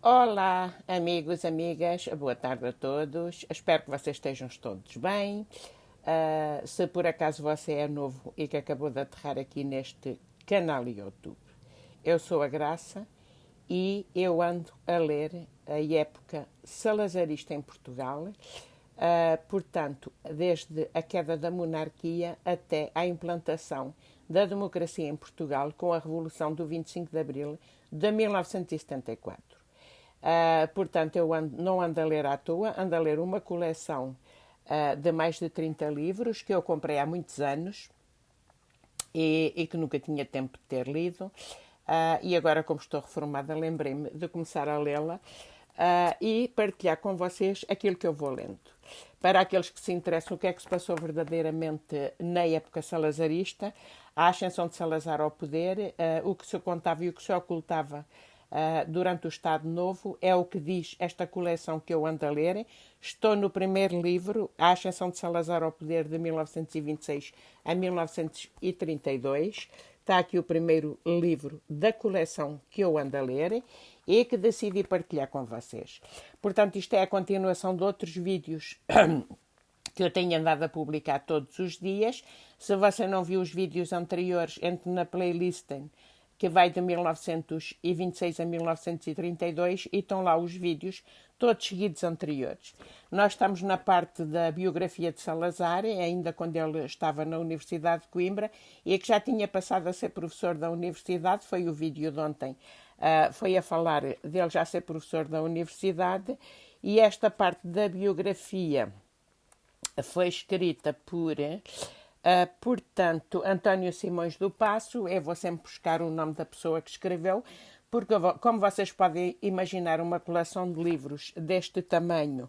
Olá, amigos, amigas, boa tarde a todos. Espero que vocês estejam todos bem. Se por acaso você é novo e que acabou de aterrar aqui neste canal YouTube, eu sou a Graça e eu ando a ler a época salazarista em Portugal, portanto, desde a queda da monarquia até à implantação da democracia em Portugal com a Revolução do 25 de Abril de 1974. Portanto, não ando a ler à toa, ando a ler uma coleção de mais de 30 livros que eu comprei há muitos anos e que nunca tinha tempo de ter lido. E agora, como estou reformada, lembrei-me de começar a lê-la e partilhar com vocês aquilo que eu vou lendo. Para aqueles que se interessam o que é que se passou verdadeiramente na época salazarista, a ascensão de Salazar ao poder, o que se contava e o que se ocultava durante o Estado Novo, é o que diz esta coleção que eu ando a ler. Estou no primeiro livro, A Ascensão de Salazar ao Poder, de 1926 a 1932. Está aqui o primeiro livro da coleção que eu ando a ler e que decidi partilhar com vocês. Portanto, isto é a continuação de outros vídeos que eu tenho andado a publicar todos os dias. Se você não viu os vídeos anteriores, entre na playlist que vai de 1926 a 1932 e estão lá os vídeos todos seguidos anteriores. Nós estamos na parte da biografia de Salazar, ainda quando ele estava na Universidade de Coimbra, e que já tinha passado a ser professor da universidade. Foi o vídeo de ontem, foi a falar dele já ser professor da universidade, e esta parte da biografia foi escrita por portanto, António Simões do Paço. Eu vou sempre buscar o nome da pessoa que escreveu, porque, como vocês podem imaginar, uma coleção de livros deste tamanho,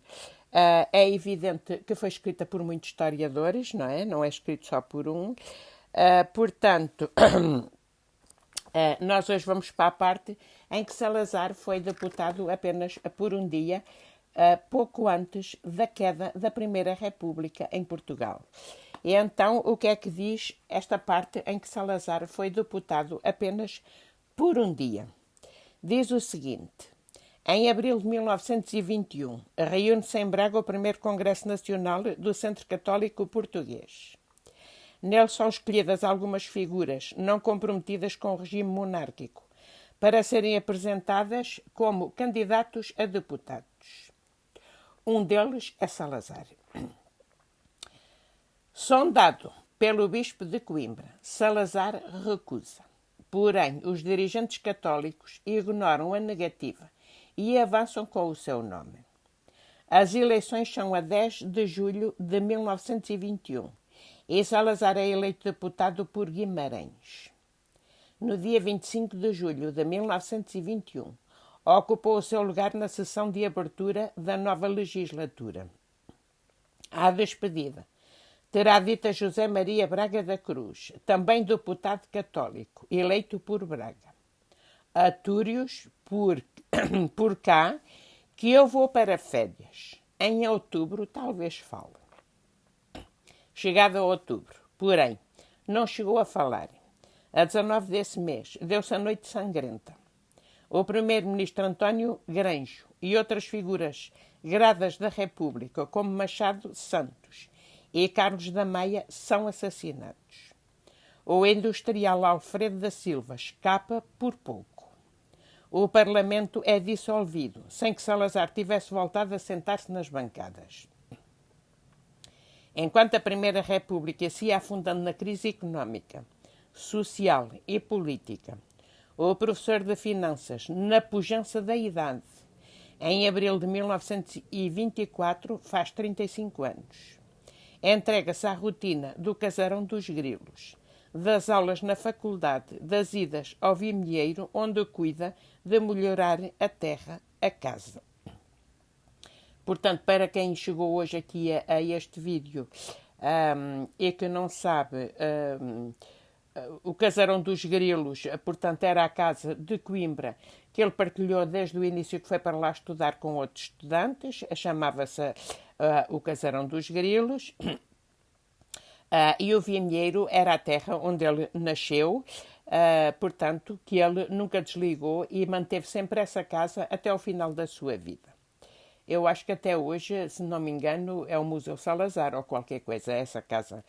é evidente que foi escrita por muitos historiadores, não é? Não é escrito só por um. Portanto, nós hoje vamos para a parte em que Salazar foi deputado apenas por um dia, pouco antes da queda da Primeira República em Portugal. E então, o que é que diz esta parte em que Salazar foi deputado apenas por um dia? Diz o seguinte: em abril de 1921, reúne-se em Braga o primeiro Congresso Nacional do Centro Católico Português. Nele são escolhidas algumas figuras não comprometidas com o regime monárquico para serem apresentadas como candidatos a deputados. Um deles é Salazar. Sondado pelo bispo de Coimbra, Salazar recusa. Porém, os dirigentes católicos ignoram a negativa e avançam com o seu nome. As eleições são a 10 de julho de 1921 e Salazar é eleito deputado por Guimarães. No dia 25 de julho de 1921, ocupou o seu lugar na sessão de abertura da nova legislatura. À despedida, terá dito a José Maria Braga da Cruz, também deputado católico, eleito por Braga: atúrios por cá, que eu vou para férias. Em outubro talvez fale. Chegado a outubro, porém, não chegou a falar. A 19 desse mês, deu-se a noite sangrenta. O primeiro-ministro António Granjo e outras figuras gradas da República, como Machado Santos e Carlos da Maia, são assassinados. O industrial Alfredo da Silva escapa por pouco. O Parlamento é dissolvido, sem que Salazar tivesse voltado a sentar-se nas bancadas. Enquanto a Primeira República se ia afundando na crise económica, social e política, o professor de Finanças, na pujança da idade, em abril de 1924, faz 35 anos. Entrega-se à rotina do casarão dos grilos, das aulas na faculdade, das idas ao vimieiro, onde cuida de melhorar a terra, a casa. Portanto, para quem chegou hoje aqui a este vídeo e que não sabe, o casarão dos grilos, portanto, era a casa de Coimbra, que ele partilhou desde o início, que foi para lá estudar com outros estudantes, chamava-se o casarão dos grilos. E o Vimieiro era a terra onde ele nasceu, portanto, que ele nunca desligou e manteve sempre essa casa até ao final da sua vida. Eu acho que até hoje, se não me engano, é o Museu Salazar ou qualquer coisa, essa casa,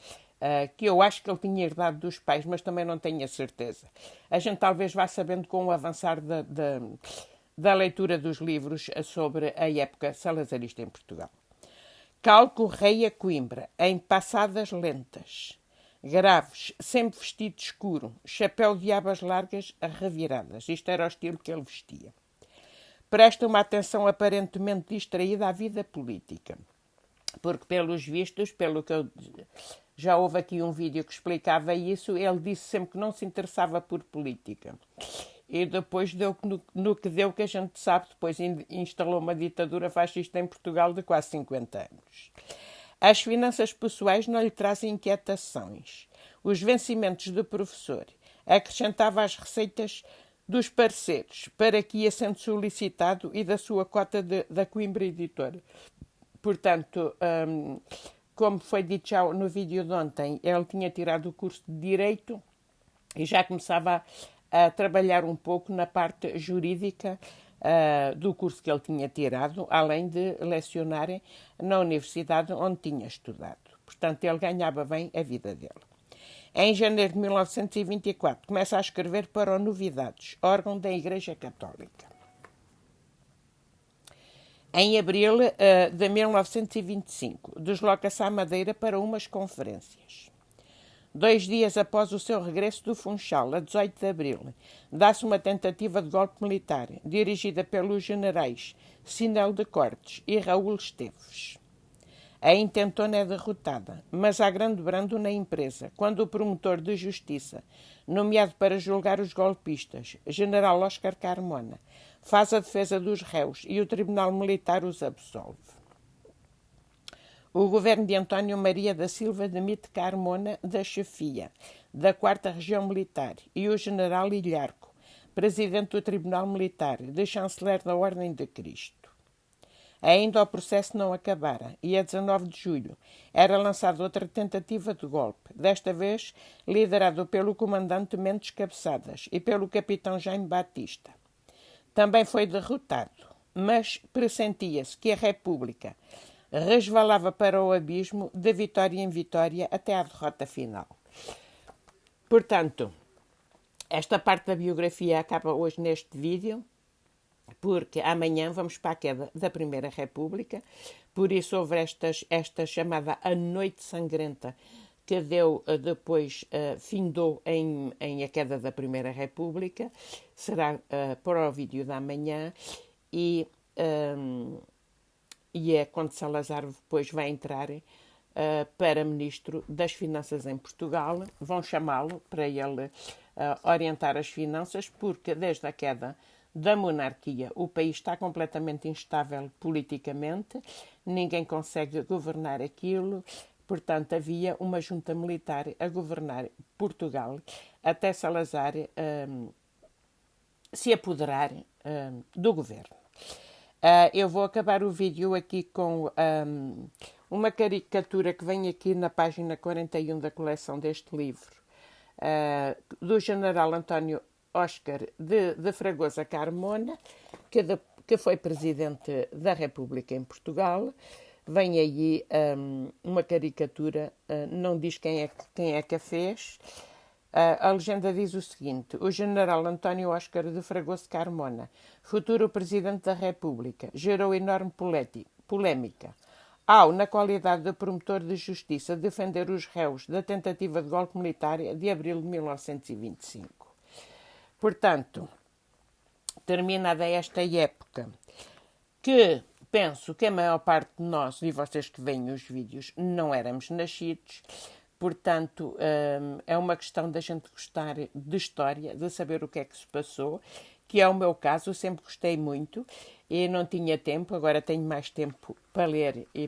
que eu acho que ele tinha herdado dos pais, mas também não tenho a certeza. A gente talvez vá sabendo com o avançar da leitura dos livros sobre a época salazarista em Portugal. Calco rei a Coimbra, em passadas lentas, graves, sempre vestido de escuro, chapéu de abas largas reviradas. Isto era o estilo que ele vestia. Presta uma atenção aparentemente distraída à vida política. Porque, pelos vistos, pelo que eu já houve aqui um vídeo que explicava isso, ele disse sempre que não se interessava por política. E depois deu no que deu, que a gente sabe, depois instalou uma ditadura fascista em Portugal de quase 50 anos. As finanças pessoais não lhe trazem inquietações. Os vencimentos do professor acrescentava às receitas dos parceiros, para que ia sendo solicitado, e da sua cota da Coimbra Editora. Portanto, como foi dito já no vídeo de ontem, ele tinha tirado o curso de Direito e já começava a trabalhar um pouco na parte jurídica do curso que ele tinha tirado, além de lecionar na universidade onde tinha estudado. Portanto, ele ganhava bem a vida dele. Em janeiro de 1924, começa a escrever para o Novidades, órgão da Igreja Católica. Em abril de 1925, desloca-se à Madeira para umas conferências. 2 dias após o seu regresso do Funchal, a 18 de abril, dá-se uma tentativa de golpe militar, dirigida pelos generais Sinel de Cortes e Raul Esteves. A intentona é derrotada, mas há grande brando na empresa, quando o promotor de justiça, nomeado para julgar os golpistas, general Oscar Carmona, faz a defesa dos réus e o tribunal militar os absolve. O governo de António Maria da Silva demite Carmona da chefia da 4ª Região Militar e o general Ilharco, presidente do Tribunal Militar, de chanceler da Ordem de Cristo. Ainda o processo não acabara e, a 19 de julho, era lançada outra tentativa de golpe, desta vez liderado pelo comandante Mendes Cabeçadas e pelo capitão Jaime Batista. Também foi derrotado, mas pressentia-se que a República resvalava para o abismo de vitória em vitória até à derrota final. Portanto, esta parte da biografia acaba hoje neste vídeo, porque amanhã vamos para a queda da Primeira República, por isso houve esta chamada A Noite Sangrenta, que deu depois, findou em a queda da Primeira República, será para o vídeo da manhã, e é quando Salazar depois vai entrar para Ministro das Finanças em Portugal. Vão chamá-lo para ele orientar as finanças, porque desde a queda da monarquia o país está completamente instável politicamente, ninguém consegue governar aquilo, portanto havia uma junta militar a governar Portugal até Salazar se apoderar do governo. Eu vou acabar o vídeo aqui com uma caricatura que vem aqui na página 41 da coleção deste livro, do general António Oscar de Fragoso Carmona, que foi presidente da República em Portugal. Vem aí uma caricatura, não diz quem é que a fez. A legenda diz o seguinte: o general António Oscar de Fragoso Carmona, futuro presidente da República, gerou enorme polémica ao, na qualidade de promotor de justiça, defender os réus da tentativa de golpe militar de abril de 1925. Portanto, terminada esta época, que penso que a maior parte de nós, e vocês que veem os vídeos, não éramos nascidos, portanto, é uma questão da gente gostar de história, de saber o que é que se passou, que é o meu caso. Eu sempre gostei muito e não tinha tempo, agora tenho mais tempo para ler e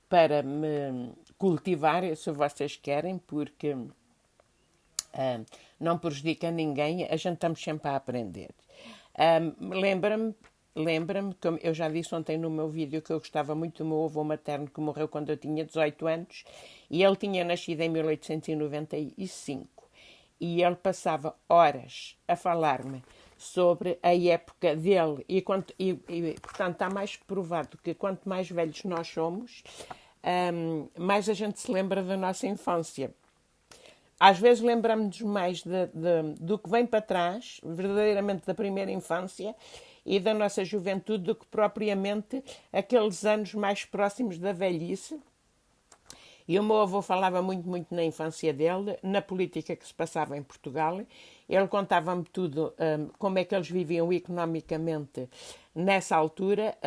para me cultivar, se vocês querem, porque não prejudica ninguém, a gente estamos sempre a aprender. Lembra-me, como eu já disse ontem no meu vídeo, que eu gostava muito do meu avô materno, que morreu quando eu tinha 18 anos, e ele tinha nascido em 1895. e ele passava horas a falar-me sobre a época dele portanto, está mais que provado que quanto mais velhos nós somos, mais a gente se lembra da nossa infância. Às vezes lembramos-nos mais do que vem para trás, verdadeiramente da primeira infância e da nossa juventude, do que propriamente aqueles anos mais próximos da velhice. E o meu avô falava muito na infância dele, na política que se passava em Portugal. Ele contava-me tudo, como é que eles viviam economicamente nessa altura.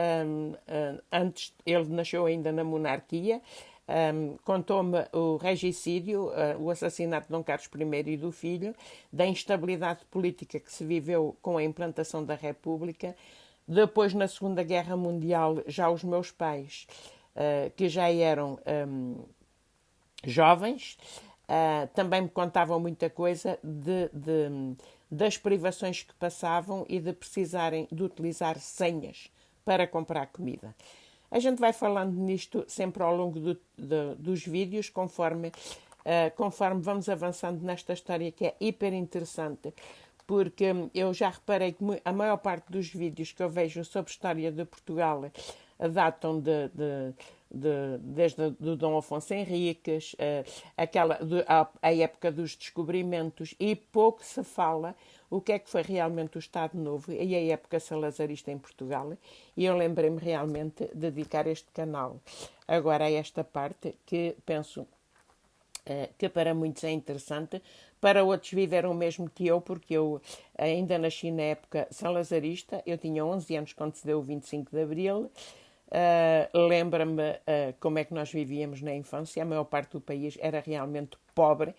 Antes, ele nasceu ainda na monarquia. Contou-me o regicídio, o assassinato de Dom Carlos I e do filho, da instabilidade política que se viveu com a implantação da República. Depois, na Segunda Guerra Mundial, já os meus pais, que já eram jovens, também me contavam muita coisa das privações que passavam e de precisarem de utilizar senhas para comprar comida. A gente vai falando nisto sempre ao longo dos vídeos, conforme vamos avançando nesta história, que é hiper interessante, porque eu já reparei que a maior parte dos vídeos que eu vejo sobre história de Portugal datam desde o Dom Afonso Henriques, a época dos descobrimentos, e pouco se fala o que é que foi realmente o Estado Novo e a época salazarista em Portugal. E eu lembrei-me realmente de dedicar este canal agora a esta parte, que penso que para muitos é interessante, para outros viveram o mesmo que eu, porque eu ainda nasci na época salazarista, eu tinha 11 anos quando se deu o 25 de Abril. Lembra-me como é que nós vivíamos na infância. A maior parte do país era realmente pobre,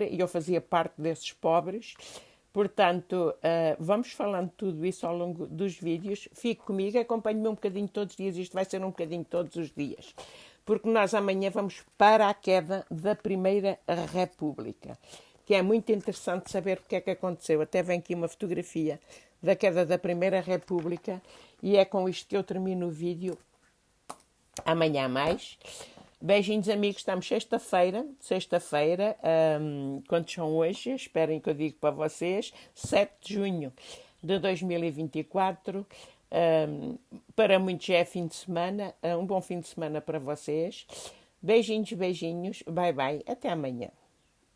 e eu fazia parte desses pobres. Portanto, vamos falando tudo isso ao longo dos vídeos. Fique comigo, acompanhe-me um bocadinho todos os dias. Isto vai ser um bocadinho todos os dias, porque nós amanhã vamos para a queda da Primeira República, que é muito interessante saber o que é que aconteceu. Até vem aqui uma fotografia da queda da Primeira República, e é com isto que eu termino o vídeo. Amanhã mais. Beijinhos, amigos. Estamos sexta-feira. Quantos são hoje? Esperem que eu digo para vocês. 7 de junho de 2024. Para muitos é fim de semana. Um bom fim de semana para vocês. Beijinhos. Bye, bye. Até amanhã.